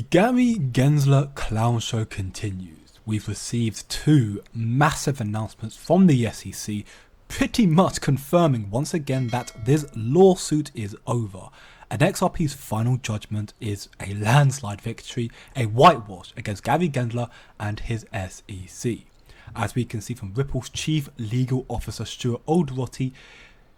The Gary Gensler clown show continues. We've received two massive announcements from the SEC, pretty much confirming once again that this lawsuit is over, and XRP's final judgment is a landslide victory, a whitewash against Gary Gensler and his SEC. As we can see from Ripple's chief legal officer Stuart Alderoty,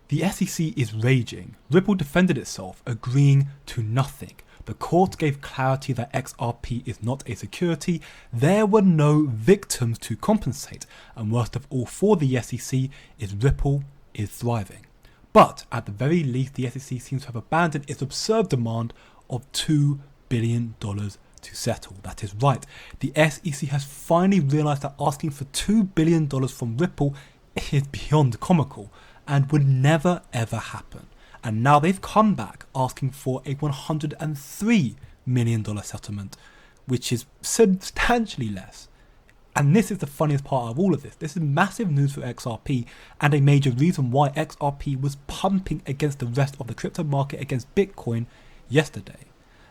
the SEC is raging. Ripple defended itself, agreeing to nothing. The court gave clarity that XRP is not a security, there were no victims to compensate, and worst of all for the SEC is Ripple is thriving. But at the very least, the SEC seems to have abandoned its absurd demand of $2 billion to settle. That is right, the SEC has finally realised that asking for $2 billion from Ripple is beyond comical and would never ever happen. And now they've come back asking for a $103 million settlement, which is substantially less. And this is the funniest part of all of this. This is massive news for XRP and a major reason why XRP was pumping against the rest of the crypto market against Bitcoin yesterday.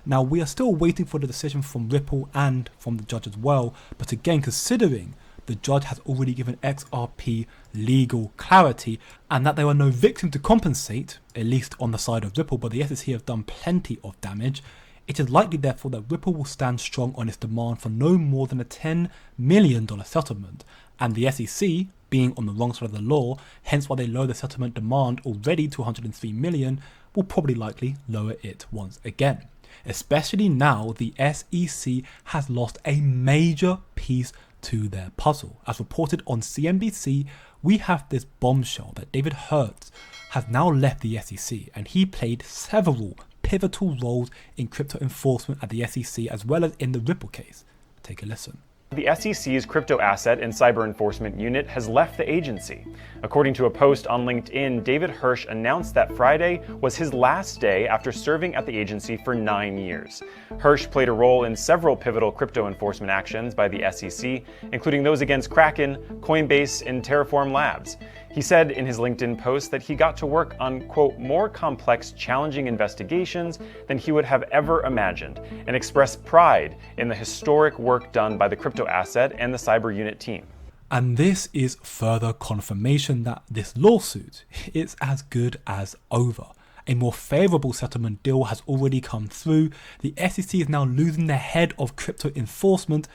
Now we are still waiting for the decision from Ripple and from the judge as well, but again, considering the judge has already given XRP legal clarity and that there were no victims to compensate, at least on the side of Ripple, but the SEC have done plenty of damage, it is likely therefore that Ripple will stand strong on its demand for no more than a $10 million settlement, and the SEC, being on the wrong side of the law, hence why they lower the settlement demand already to $103 million, will probably likely lower it once again. Especially now the SEC has lost a major piece to their puzzle. As reported on CNBC, we have this bombshell that David Xrp'S has now left the SEC, and he played several pivotal roles in crypto enforcement at the SEC as well as in the Ripple case. Take a listen. The SEC's crypto asset and cyber enforcement unit has left the agency. According to a post on LinkedIn, David Xrp'S announced that Friday was his last day after serving at the agency for 9 years. Xrp'S played a role in several pivotal crypto enforcement actions by the SEC, including those against Kraken, Coinbase, and Terraform Labs. He said in his LinkedIn post that he got to work on, quote, more complex, challenging investigations than he would have ever imagined, and expressed pride in the historic work done by the crypto asset and the cyber unit team. And this is further confirmation that this lawsuit is as good as over. A more favourable settlement deal has already come through. The SEC is now losing the head of crypto enforcement.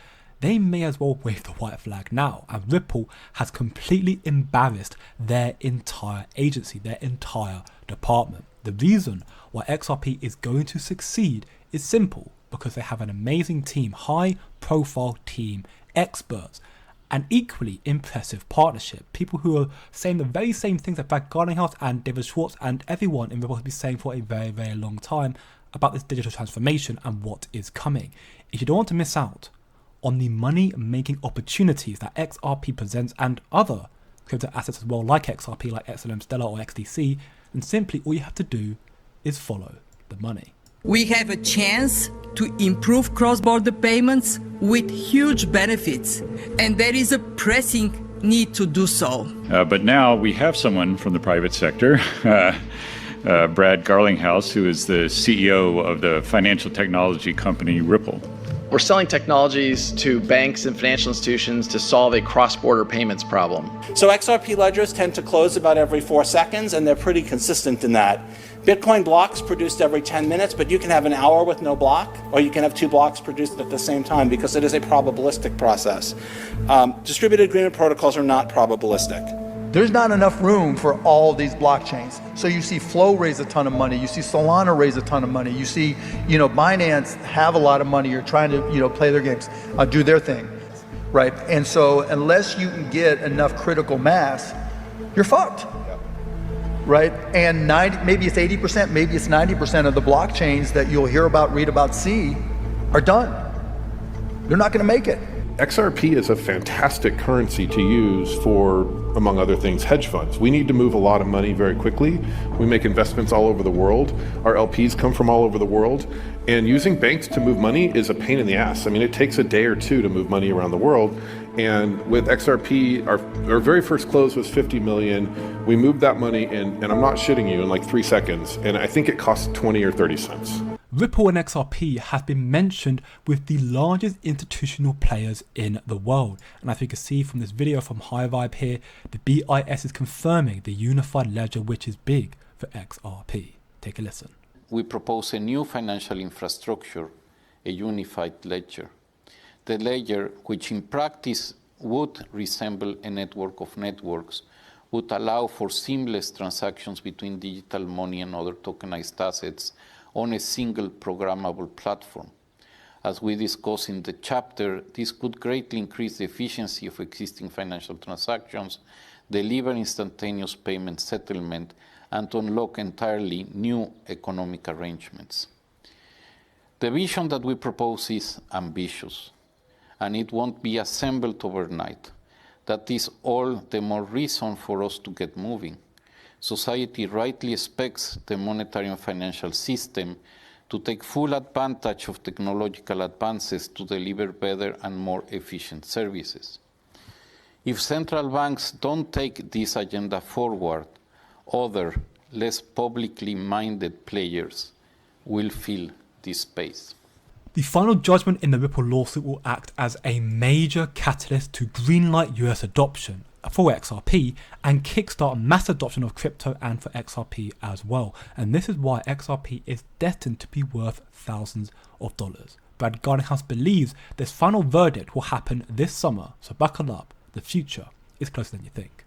They may as well wave the white flag now, and Ripple has completely embarrassed their entire agency, their entire department. The reason why XRP is going to succeed is simple, because they have an amazing team, high profile team, experts, an equally impressive partnership, people who are saying the very same things that Brad Garlinghouse and David Schwartz and everyone in Ripple has been saying for a very, very long time about this digital transformation and what is coming. If you don't want to miss out on the money-making opportunities that XRP presents and other crypto assets as well, like XRP, like XLM Stellar or XDC, then simply all you have to do is follow the money. We have a chance to improve cross-border payments with huge benefits, and there is a pressing need to do so. But now we have someone from the private sector, Brad Garlinghouse, who is the CEO of the financial technology company Ripple. We're selling technologies to banks and financial institutions to solve a cross-border payments problem. So XRP ledgers tend to close about every 4 seconds, and they're pretty consistent in that. Bitcoin blocks produced every 10 minutes, but you can have an hour with no block, or you can have 2 blocks produced at the same time because it is a probabilistic process. Distributed agreement protocols are not probabilistic. There's not enough room for all these blockchains. So you see Flow raise a ton of money. You see Solana raise a ton of money. You see, Binance have a lot of money. You're trying to, play their games, do their thing, right? And so unless you can get enough critical mass, you're fucked, right? And maybe it's 80%, maybe it's 90% of the blockchains that you'll hear about, read about, see, are done. They're not going to make it. XRP is a fantastic currency to use for, among other things, hedge funds. We need to move a lot of money very quickly. We make investments all over the world. Our LPs come from all over the world. And using banks to move money is a pain in the ass. I mean, it takes a day or two to move money around the world. And with XRP, our very first close was 50 million. We moved that money in, and I'm not shitting you, in like 3 seconds. And I think it cost 20 or 30 cents. Ripple and XRP have been mentioned with the largest institutional players in the world. And as we can see from this video from High Vibe here, the BIS is confirming the unified ledger, which is big for XRP. Take a listen. We propose a new financial infrastructure, a unified ledger. The ledger, which in practice would resemble a network of networks, would allow for seamless transactions between digital money and other tokenized assets on a single programmable platform. As we discuss in the chapter, this could greatly increase the efficiency of existing financial transactions, deliver instantaneous payment settlement, and to unlock entirely new economic arrangements. The vision that we propose is ambitious, and it won't be assembled overnight. That is all the more reason for us to get moving. Society rightly expects the monetary and financial system to take full advantage of technological advances to deliver better and more efficient services. If central banks don't take this agenda forward, other, less publicly minded players will fill this space. The final judgment in the Ripple lawsuit will act as a major catalyst to greenlight US adoption for XRP and kickstart mass adoption of crypto and for XRP as well. And this is why XRP is destined to be worth thousands of dollars. Brad Garlinghouse believes this final verdict will happen this summer, so buckle up, the future is closer than you think.